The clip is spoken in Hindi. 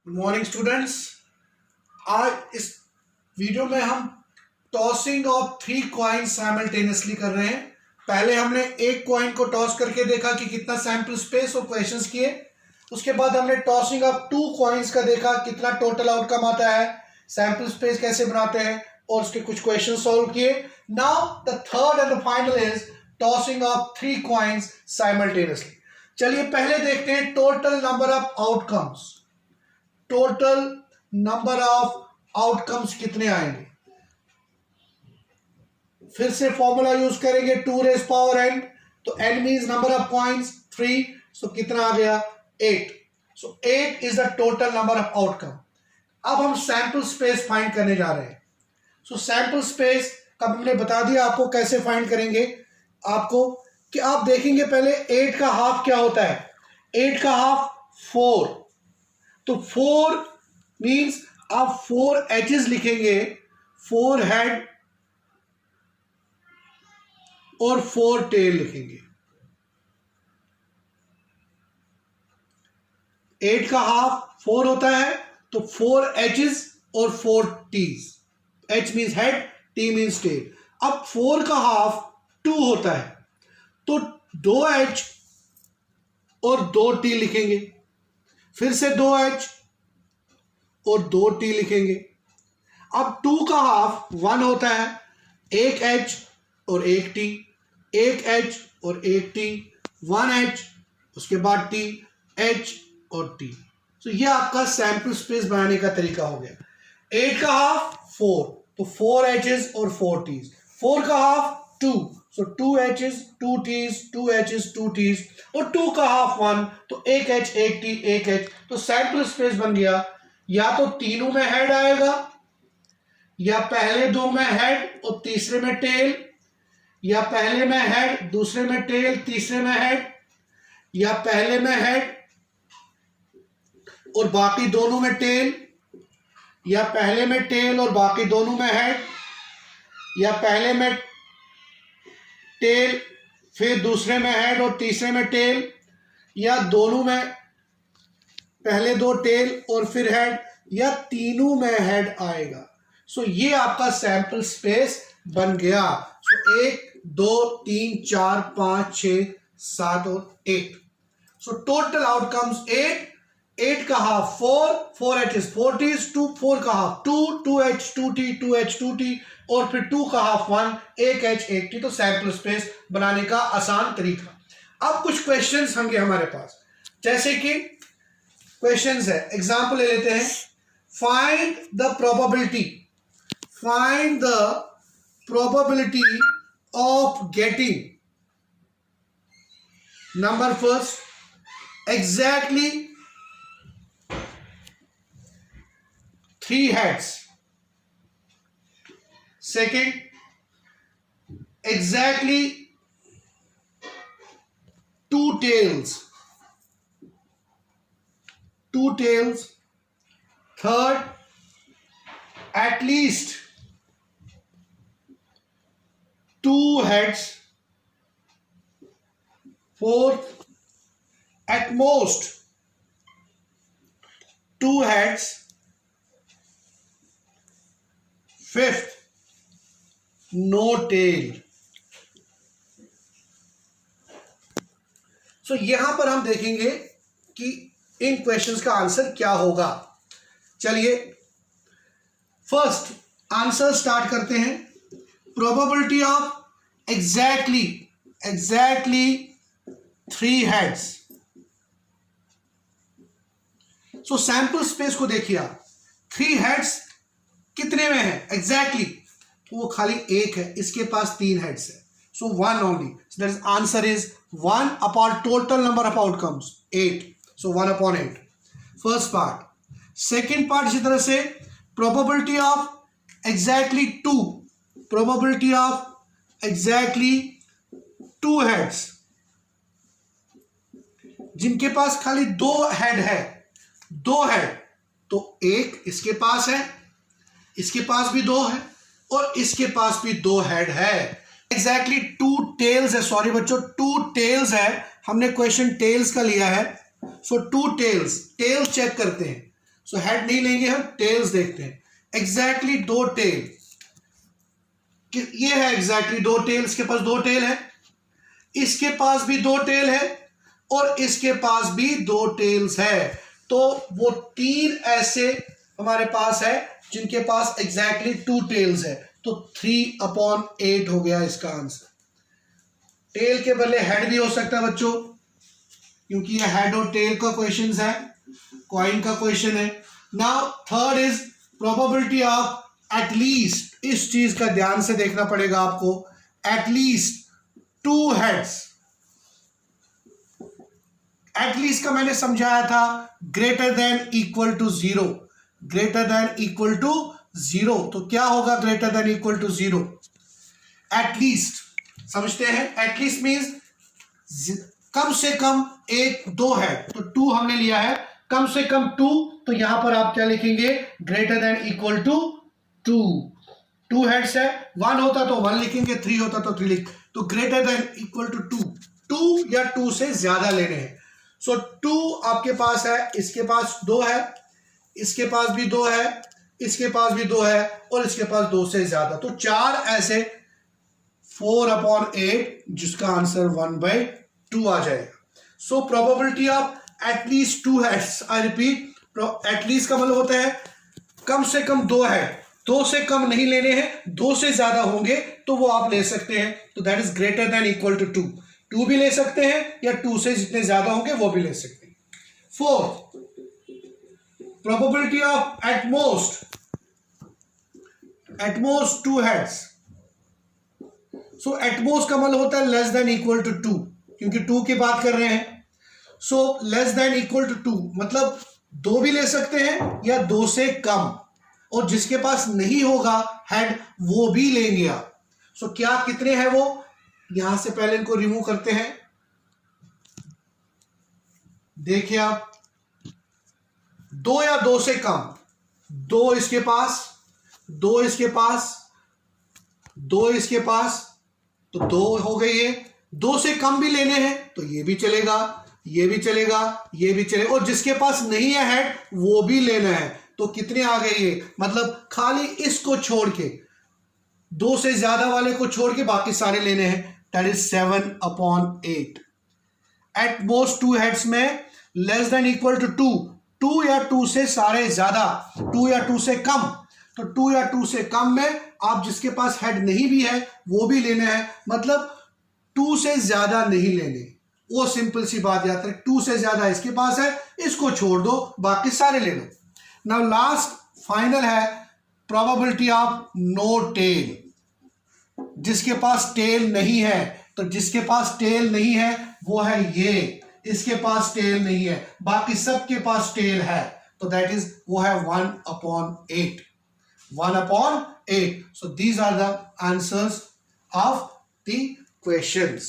Good morning students. आज इस वीडियो में हम टॉसिंग ऑफ 3 कॉइन्स साइमल्टेनियसली कर रहे हैं। पहले हमने एक कॉइन को टॉस करके देखा कि कितना सैंपल स्पेस और क्वेश्चंस किए। उसके बाद हमने टॉसिंग ऑफ 2 कॉइन्स का देखा कितना टोटल आउटकम आता है, सैंपल स्पेस कैसे बनाते हैं और उसके कुछ क्वेश्चन सॉल्व किए। Now the third and the final is tossing off 3 coins simultaneously. चलिए पहले देखते हैं total number of outcomes. Total number of outcomes कितने आएंगे। फिर से फॉर्मूला यूज करेंगे 2 रेज पावर n, तो n means number of coins 3, so कितना आ गया 8। So 8 is the total number of outcome. अब हम सैंपल स्पेस फाइंड करने जा रहे हैं। सो सैंपल स्पेस का हमने बता दिया आपको कैसे फाइंड करेंगे। आपको कि आप देखेंगे पहले 8 का हाफ क्या होता है। 8 का हाफ 4, तो 4 मीन्स आप 4 एजेस लिखेंगे, 4 हेड और 4 टेल लिखेंगे। 8 का हाफ 4 होता है, तो 4 एजेस और 4 T's. H means head, T means tail. अब 4 का हाफ 2 होता है, तो 2 एच और 2 टी लिखेंगे। फिर से 2 एच और 2 टी लिखेंगे। अब 2 का हाफ 1 होता है, 1 एच और 1 टी, 1 एच और 1 टी, 1 एच उसके बाद टी, एच और टी। तो ये आपका सैंपल स्पेस बनाने का तरीका हो गया। 8 का हाफ 4, तो 4 एचेस और 4 टीज। 4 का हाफ 2, सो 2 एचेस 2 टीज, 2 एचेस 2 टीज, और 2 का हाफ 1, तो 1 एच 1 टी 1 एच। तो सैंपल स्पेस बन गया। या तो तीनों में हेड आएगा, या पहले 2 में हेड और तीसरे में टेल, या पहले में हेड दूसरे में टेल तीसरे में हेड, या पहले में हेड और बाकी दोनों में टेल, या पहले में टेल और बाकी दोनों में हेड, या पहले में टेल फिर दूसरे में हेड और तीसरे में टेल, या दोनों में पहले 2 टेल और फिर हेड, या तीनों में हेड आएगा। सो ये आपका सैंपल स्पेस बन गया। सो 1 2 3 4 5 6 7 और 8। So total outcomes 8। 8 का हाफ 4, 4 एच 4 टीज, 2 4 का half 2, 2 H 2 T, 2 H 2 T, और फिर 2 का हाफ 1, 1 एच 1 टी। तो सैंपल स्पेस बनाने का आसान तरीका। अब कुछ क्वेश्चंस होंगे हमारे पास, जैसे कि क्वेश्चंस है, एग्जांपल ले लेते हैं। Find the probability, find the probability of getting number first exactly 3 heads, second exactly 2 tails, third at least 2 heads, fourth at most 2 heads, fifth no tail। सो यहां पर हम देखेंगे कि इन क्वेश्चंस का आंसर क्या होगा। चलिए फर्स्ट आंसर स्टार्ट करते हैं। Probability of exactly 3 heads. So sample space को देखिए आप, 3 हेड्स कितने में है एग्जैक्टली, तो वो खाली 1 है, इसके पास 3 हेड्स है, सो 1 only. So that answer is 1 upon total number of outcomes 8, so 1 upon 8 first part. Second part इसी तरह से probability of exactly 2, probability of exactly 2 heads, जिनके पास खाली 2 हेड है, 2 हेड, तो 1 इसके पास है, इसके पास भी 2 है, और इसके पास भी 2 हेड है। एग्जैक्टली 2 टेल्स है, सॉरी बच्चों 2 टेल्स है, हमने क्वेश्चन टेल्स का लिया है। सो 2 टेल्स, टेल्स चेक करते हैं। सो हेड नहीं लेंगे, हम टेल्स देखते हैं। एग्जैक्टली दो टेल, ये है एग्जैक्टली दो टेल, इसके पास दो टेल है, इसके पास भी दो टेल है और इसके पास भी दो टेल्स है। तो वो तीन ऐसे हमारे पास है जिनके पास एग्जैक्टली टू टेल्स है। तो 3/8 हो गया इसका आंसर। टेल के बदले हेड भी हो सकता है बच्चों, क्योंकि ये हेड और टेल का क्वेश्चन है, कॉइन का क्वेश्चन है। Now third is probability of at least, इस चीज का ध्यान से देखना पड़ेगा आपको, एटलीस्ट 2 हेड्स। एटलीस्ट का मैंने समझाया था greater than equal to 0, greater than equal to 0। तो क्या होगा greater than equal to 0? At least समझते हैं, एटलीस्ट मींस कम से कम 1-2 है, तो 2 हमने लिया है, कम से कम 2, तो यहां पर आप क्या लिखेंगे? Greater than equal to 2। 2 heads है, 1 होता तो 1 लिखेंगे, 3 होता तो 3 लिख, तो ग्रेटर देन इक्वल टू 2, 2 या 2 से ज्यादा लेने हैं। सो 2 आपके पास है, इसके पास 2 है, इसके पास भी 2 है, इसके पास भी 2 है और इसके पास 2 से ज्यादा, तो 4 ऐसे 4/8, जिसका आंसर 1/2 आ जाएगा। So probability of at least 2 heads, I repeat, at least का मतलब होता है कम से कम 2 है, 2 से कम नहीं लेने हैं, 2 से ज्यादा होंगे तो वो आप ले सकते हैं, तो that is greater than equal to 2। 2 भी ले सकते हैं या 2 से जितने ज्यादा होंगे वो भी ले सकते हैं। 4, probability of at most 2 heads. So at most का मतलब होता है लेस देन इक्वल टू 2, क्योंकि 2 की बात कर रहे हैं। So less than equal to 2 मतलब 2 भी ले सकते हैं या 2 से कम, और जिसके पास नहीं होगा हेड वो भी लेंगे आप। सो क्या कितने हैं वो, यहां से पहले इनको रिमूव करते हैं। देखिए आप, 2 या 2 से कम, 2 इसके पास, 2 इसके पास, 2 इसके पास, तो 2 हो गई है। 2 से कम भी लेने हैं तो ये भी चलेगा, ये भी चलेगा, ये भी चलेगा, और जिसके पास नहीं है हेड वो भी लेना है। तो कितने आ गए ये, मतलब खाली इसको छोड़ के, 2 से ज्यादा वाले को छोड़ के बाकी सारे लेने हैं, that is 7/8। At most 2 heads में लेस देन इक्वल टू 2, 2 या 2 से सारे ज्यादा, 2 या 2 से कम, तो 2 या 2 से कम में आप जिसके पास हेड नहीं भी है वो भी लेना है, मतलब 2 से ज्यादा नहीं लेने, वो सिंपल सी बात याद रखें। 2 से ज्यादा इसके पास है, इसको छोड़ दो, बाकी सारे ले लो। नाउ लास्ट फाइनल है प्रोबेबिलिटी ऑफ नो टेल, जिसके पास टेल नहीं है, तो जिसके पास टेल नहीं है वो है ये, इसके पास टेल नहीं है, बाकी सबके पास टेल है, तो दैट इज वो है 1/8, 1/8। So these are the answers of the questions.